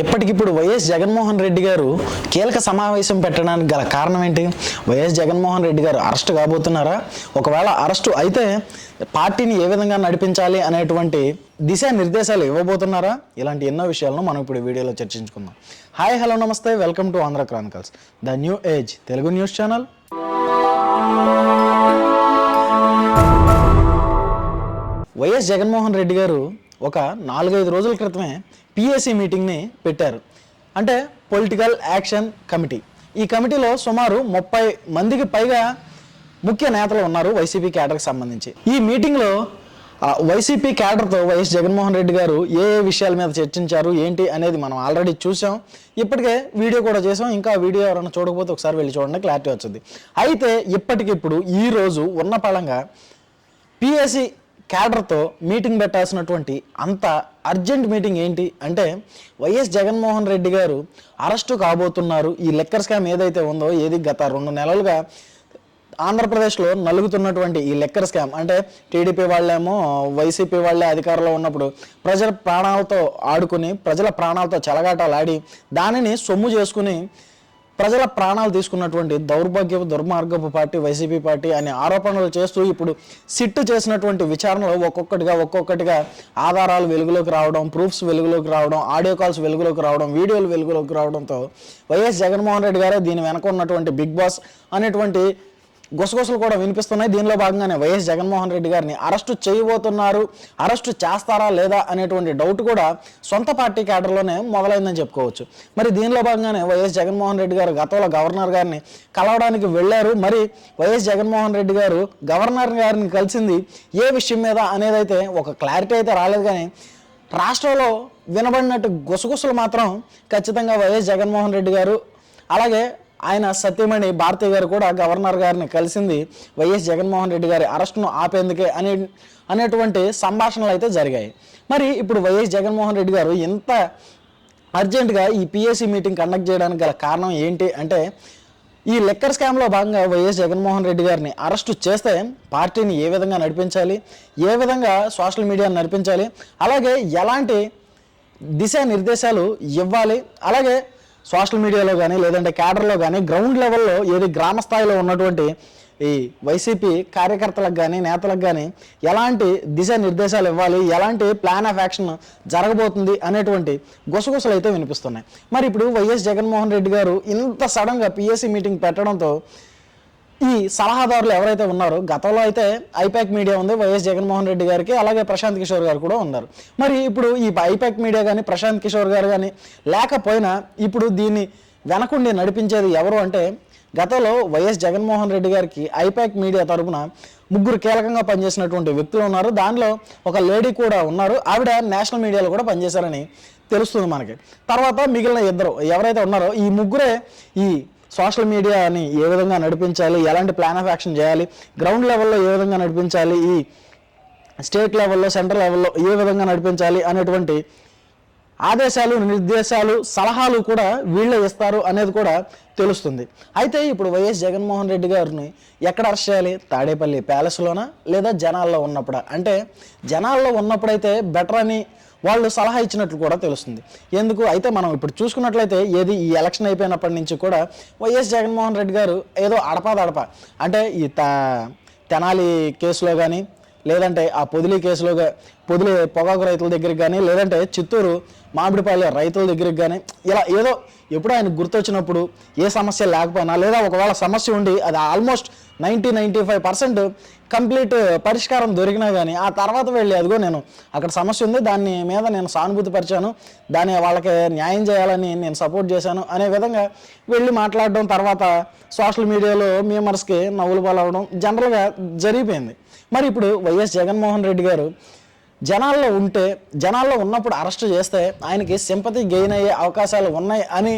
ఎప్పటికిప్పుడు YS Jaganmohan Reddy గారు కీలక సమావేశం పెట్టడానికి గల కారణం ఏంటి? వైఎస్ జగన్మోహన్ రెడ్డి గారు అరెస్ట్ కాబోతున్నారా? ఒకవేళ అరెస్టు అయితే పార్టీని ఏ విధంగా నడిపించాలి అనేటువంటి దిశానిర్దేశాలు ఇవ్వబోతున్నారా? ఇలాంటి ఎన్నో విషయాలను మనం ఇప్పుడు వీడియోలో చర్చించుకుందాం. హాయ్, హలో, నమస్తే, welcome to Andhra Chronicles, the new age Telugu news channel. YS Jaganmohan Reddy గారు ఒక 4-5 రోజుల క్రితమే పిఎస్సి మీటింగ్ని పెట్టారు. అంటే పొలిటికల్ యాక్షన్ కమిటీ. ఈ కమిటీలో సుమారు 30 మందికి పైగా ముఖ్య నేతలు ఉన్నారు వైసీపీ క్యాడర్కి సంబంధించి. ఈ మీటింగ్లో వైసీపీ క్యాడర్తో వైఎస్ జగన్మోహన్ రెడ్డి గారు ఏ విషయాల మీద చర్చించారు ఏంటి అనేది మనం ఆల్రెడీ చూసాం. ఇప్పటికే వీడియో కూడా చేసాం. ఇంకా వీడియో ఎవరైనా చూడకపోతే ఒకసారి వెళ్ళి చూడండి, క్లారిటీ వచ్చింది. అయితే ఇప్పటికిప్పుడు ఈరోజు ఉన్న పళంగా పిఎస్సి క్యాడర్తో మీటింగ్ పెట్టాల్సినటువంటి అంత అర్జెంట్ మీటింగ్ ఏంటి అంటే, వైఎస్ జగన్మోహన్ రెడ్డి గారు అరెస్టు కాబోతున్నారు. ఈ లిక్కర్ స్కామ్ ఏదైతే ఉందో, ఏది గత 2 నెలలుగా ఆంధ్రప్రదేశ్లో నలుగుతున్నటువంటి ఈ లిక్కర్ స్కామ్, అంటే టీడీపీ వాళ్ళేమో వైసీపీ వాళ్ళే అధికారంలో ఉన్నప్పుడు ప్రజల ప్రాణాలతో ఆడుకుని, ప్రజల ప్రాణాలతో చెలగాటాలు ఆడి దానిని సొమ్ము చేసుకుని ప్రజల ప్రాణాలు తీసుకున్నటువంటి దౌర్భాగ్యపు దుర్మార్గపు పార్టీ వైసీపీ పార్టీ అనే ఆరోపణలు చేస్తూ ఇప్పుడు సిట్ చేసినటువంటి విచారణలో ఒక్కొక్కటిగా ఆధారాలు వెలుగులోకి రావడం, ప్రూఫ్స్ వెలుగులోకి రావడం, ఆడియో కాల్స్ వెలుగులోకి రావడం, వీడియోలు వెలుగులోకి రావడంతో వైఎస్ జగన్మోహన్ రెడ్డి గారే దీని వెనక ఉన్నటువంటి బిగ్ బాస్ అనేటువంటి గుసగుసలు కూడా వినిపిస్తున్నాయి. దీనిలో భాగంగానే వైఎస్ జగన్మోహన్ రెడ్డి గారిని అరెస్టు చేయబోతున్నారు. అరెస్టు చేస్తారా లేదా అనేటువంటి డౌట్ కూడా సొంత పార్టీ క్యాడర్లోనే మొదలైందని చెప్పుకోవచ్చు. మరి దీనిలో భాగంగానే వైఎస్ జగన్మోహన్ రెడ్డి గారు గతంలో గవర్నర్ గారిని కలవడానికి వెళ్ళారు. మరి వైఎస్ జగన్మోహన్ రెడ్డి గారు గవర్నర్ గారిని కలిసింది ఏ విషయం మీద అనేది అయితే ఒక క్లారిటీ అయితే రాలేదు. కానీ రాష్ట్రంలో వినబడినట్టు గుసగుసలు మాత్రం ఖచ్చితంగా వైఎస్ జగన్మోహన్ రెడ్డి గారు, అలాగే ఆయన సత్యమణి భారతి గారు కూడా గవర్నర్ గారిని కలిసింది వైఎస్ జగన్మోహన్ రెడ్డి గారి అరెస్టును ఆపేందుకే అనేటువంటి సంభాషణలు అయితే జరిగాయి. మరి ఇప్పుడు వైఎస్ జగన్మోహన్ రెడ్డి గారు ఎంత అర్జెంటుగా ఈ పిఎస్సి మీటింగ్ కండక్ట్ చేయడానికి గల కారణం ఏంటి అంటే, ఈ లిక్కర్ స్కామ్లో భాగంగా వైఎస్ జగన్మోహన్ రెడ్డి గారిని అరెస్టు చేస్తే పార్టీని ఏ విధంగా నడిపించాలి, ఏ విధంగా సోషల్ మీడియాను నడిపించాలి, అలాగే ఎలాంటి దిశానిర్దేశాలు ఇవ్వాలి, అలాగే సోషల్ మీడియాలో కానీ లేదంటే క్యాడర్లో కానీ గ్రౌండ్ లెవెల్లో ఏది గ్రామ స్థాయిలో ఉన్నటువంటి ఈ వైసీపీ కార్యకర్తలకు కానీ నేతలకు కానీ ఎలాంటి దిశానిర్దేశాలు ఇవ్వాలి, ఎలాంటి ప్లాన్ ఆఫ్ యాక్షన్ జరగబోతుంది అనేటువంటి గుసగుసలు అయితే వినిపిస్తున్నాయి. మరి ఇప్పుడు వైఎస్ జగన్మోహన్ రెడ్డి గారు ఇంత సడన్గా పిఎస్సి మీటింగ్ పెట్టడంతో ఈ సలహాదారులు ఎవరైతే ఉన్నారో, గతంలో అయితే ఐపాక్ మీడియా ఉంది వైఎస్ జగన్మోహన్ రెడ్డి గారికి, అలాగే ప్రశాంత్ కిషోర్ గారు కూడా ఉన్నారు. మరి ఇప్పుడు ఈ ఐపాక్ మీడియా కానీ ప్రశాంత్ కిషోర్ గారు కానీ లేకపోయినా ఇప్పుడు దీన్ని వెనకుండి నడిపించేది ఎవరు అంటే, గతంలో వైఎస్ జగన్మోహన్ రెడ్డి గారికి ఐపాక్ మీడియా తరపున 3 కీలకంగా పనిచేసినటువంటి వ్యక్తులు ఉన్నారు. దానిలో ఒక లేడీ కూడా ఉన్నారు. ఆవిడ నేషనల్ మీడియాలో కూడా పనిచేశారని తెలుస్తుంది మనకి. తర్వాత మిగిలిన 2 ఎవరైతే ఉన్నారో ఈ 3 ఈ సోషల్ మీడియాని ఏ విధంగా నడిపించాలి, ఎలాంటి ప్లాన్ ఆఫ్ యాక్షన్ చేయాలి, గ్రౌండ్ లెవెల్లో ఏ విధంగా నడిపించాలి, ఈ స్టేట్ లెవెల్లో సెంట్రల్ లెవెల్లో ఏ విధంగా నడిపించాలి అనేటువంటి ఆదేశాలు, నిర్దేశాలు, సలహాలు కూడా వీళ్ళే ఇస్తారు అనేది కూడా తెలుస్తుంది. అయితే ఇప్పుడు వైఎస్ జగన్మోహన్ రెడ్డి గారిని ఎక్కడ అరెస్ట్ చేయాలి? తాడేపల్లి ప్యాలెస్లోనా లేదా జనాల్లో ఉన్నప్పుడా? అంటే జనాల్లో ఉన్నప్పుడైతే బెటర్ అని వాళ్ళు సలహా ఇచ్చినట్లు కూడా తెలుస్తుంది. ఎందుకు అయితే మనం ఇప్పుడు చూసుకున్నట్లయితే ఏది ఈ ఎలక్షన్ అయిపోయినప్పటి నుంచి కూడా వైఎస్ జగన్మోహన్ రెడ్డి గారు ఏదో అడప అంటే ఈ తెనాలి కేసులో కానీ లేదంటే ఆ పొదిలి కేసులో, పొదిలి పొగాకు రైతుల దగ్గరికి కానీ లేదంటే చిత్తూరు మామిడిపల్లి రైతుల దగ్గరికి కానీ ఇలా ఏదో ఎప్పుడు ఆయన గుర్తొచ్చినప్పుడు ఏ సమస్య లేకపోయినా లేదా ఒకవేళ సమస్య ఉండి అది ఆల్మోస్ట్ 90-95% కంప్లీట్ పరిష్కారం దొరికినా కానీ ఆ తర్వాత వెళ్ళి అదిగో నేను అక్కడ సమస్య ఉంది, దాని మీద నేను సానుభూతి పరిచాను, దాన్ని వాళ్ళకి న్యాయం చేయాలని నేను సపోర్ట్ చేశాను అనే విధంగా వెళ్ళి మాట్లాడడం, తర్వాత సోషల్ మీడియాలో మీమర్స్కి నవ్వులు పాలవడం జనరల్గా జరిగిపోయింది. మరి ఇప్పుడు వైఎస్ జగన్మోహన్ రెడ్డి గారు జనాల్లో ఉన్నప్పుడు అరెస్ట్ చేస్తే ఆయనకి సింపతి గెయిన్ అయ్యే అవకాశాలు ఉన్నాయి అని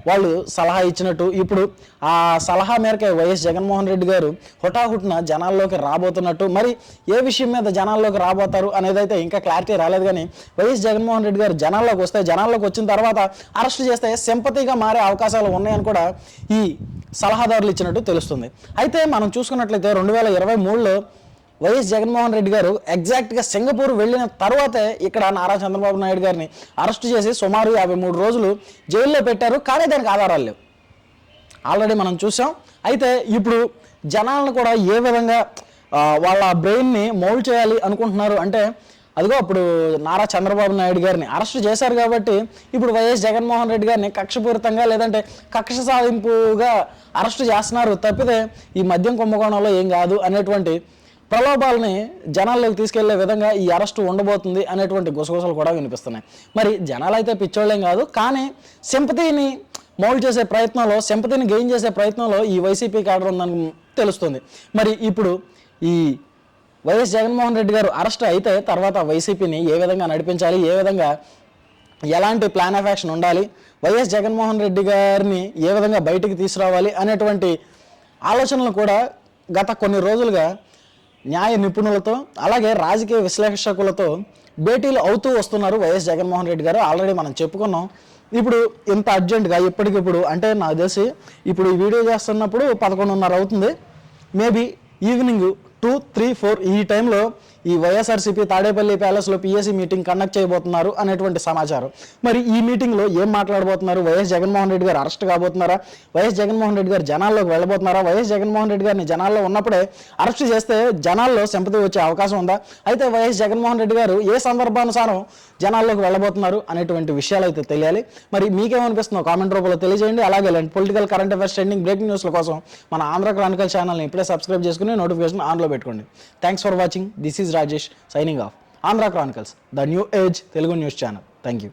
వాళ్ళు సలహా ఇచ్చినట్టు, ఇప్పుడు ఆ సలహా మేరకే వైఎస్ జగన్మోహన్ రెడ్డి గారు హుటాహుటిన జనాల్లోకి రాబోతున్నట్టు. మరి ఏ విషయం మీద జనాల్లోకి రాబోతారు అనేది అయితే ఇంకా క్లారిటీ రాలేదు. కానీ వైఎస్ జగన్మోహన్ రెడ్డి గారు జనాల్లోకి వచ్చిన తర్వాత అరెస్ట్ చేస్తే సింపతిగా మారే అవకాశాలు ఉన్నాయని కూడా ఈ సలహాదారులు ఇచ్చినట్టు తెలుస్తుంది. అయితే మనం చూసుకున్నట్లయితే 2023లో వైఎస్ జగన్మోహన్ రెడ్డి గారు ఎగ్జాక్ట్గా సింగపూర్ వెళ్ళిన తర్వాతే ఇక్కడ నారా చంద్రబాబు నాయుడు గారిని అరెస్ట్ చేసి సుమారు 53 రోజులు జైల్లో పెట్టారు. కానీ దానికి ఆధారాలు లేవు, ఆల్రెడీ మనం చూసాం. అయితే ఇప్పుడు జనాలను కూడా ఏ విధంగా వాళ్ళ బ్రెయిన్ని మౌల్డ్ చేయాలి అనుకుంటున్నారు అంటే, అదిగో అప్పుడు నారా చంద్రబాబు నాయుడు గారిని అరెస్ట్ చేశారు కాబట్టి ఇప్పుడు వైఎస్ జగన్మోహన్ రెడ్డి గారిని కక్షపూరితంగా లేదంటే కక్ష సాధింపుగా అరెస్ట్ చేస్తున్నారు తప్పితే ఈ మద్యం కుంభకోణంలో ఏం కాదు అనేటువంటి ప్రలోభాలని జనాల్లోకి తీసుకెళ్లే విధంగా ఈ అరెస్టు ఉండబోతుంది అనేటువంటి గుసగుసలు కూడా వినిపిస్తున్నాయి. మరి జనాలు అయితే పిచ్చోళ్ళేం కాదు, కానీ సింపతిని మౌల్డ్ చేసే ప్రయత్నంలో, సింపతిని గెయిన్ చేసే ప్రయత్నంలో ఈ వైసీపీ క్యాడర్ ఉందని తెలుస్తుంది. మరి ఇప్పుడు ఈ వైఎస్ జగన్మోహన్ రెడ్డి గారు అరెస్ట్ అయితే తర్వాత వైసీపీని ఏ విధంగా నడిపించాలి, ఏ విధంగా ఎలాంటి ప్లాన్ ఆఫ్ యాక్షన్ ఉండాలి, వైఎస్ జగన్మోహన్ రెడ్డి గారిని ఏ విధంగా బయటికి తీసుకురావాలి అనేటువంటి ఆలోచనలు కూడా గత కొన్ని రోజులుగా న్యాయ నిపుణులతో అలాగే రాజకీయ విశ్లేషకులతో భేటీలు అవుతూ వస్తున్నారు వైఎస్ జగన్మోహన్ రెడ్డి గారు. ఆల్రెడీ మనం చెప్పుకున్నాం. ఇప్పుడు ఇంత అర్జెంటుగా ఇప్పటికిప్పుడు అంటే నాకు తెలిసి ఇప్పుడు ఈ వీడియో చేస్తున్నప్పుడు 11:30 అవుతుంది. మేబీ ఈవినింగ్ 2, 3, 4 ఈ టైంలో ఈ వైఎస్ఆర్సీపీ తాడేపల్లి ప్యాలెస్లో పిఎస్సి మీటింగ్ కండక్ట్ చేయబోతున్నారు అనేటువంటి సమాచారం. మరి ఈ మీటింగ్లో ఏం మాట్లాడబోతున్నారు? వైఎస్ జగన్మోహన్ రెడ్డి గారు అరెస్ట్ కాబోతున్నారా? వైఎస్ జగన్మోహన్ రెడ్డి గారు జనాల్లోకి వెళ్ళబోతున్నారా? వైఎస్ జగన్మోహన్ రెడ్డి గారిని జనాల్లో ఉన్నప్పుడే అరెస్ట్ చేస్తే జనాల్లో సింపతి వచ్చే అవకాశం ఉందా? అయితే వైఎస్ జగన్మోహన్ రెడ్డి గారు ఏ సందర్భానుసారం జనాల్లోకి వెళ్ళబోతున్నారు అనేటువంటి విషయాలు అయితే తెలియాలి. మరి మీకేమనిపిస్తుందో కామెంట్ రూపంలో తెలియజేయండి. అలాగే ఇలాంటి political current affairs trending breaking న్యూస్ల కోసం మన ఆంధ్ర క్రానికల్ ఛానల్ని ఇప్పుడే సబ్స్క్రైబ్ చేసుకుని నోటిఫికేషన్ ఆన్లో పెట్టుకోండి. Thanks for watching. This is Rajesh signing off. Andhra Chronicles, the new age Telugu news channel. Thank you.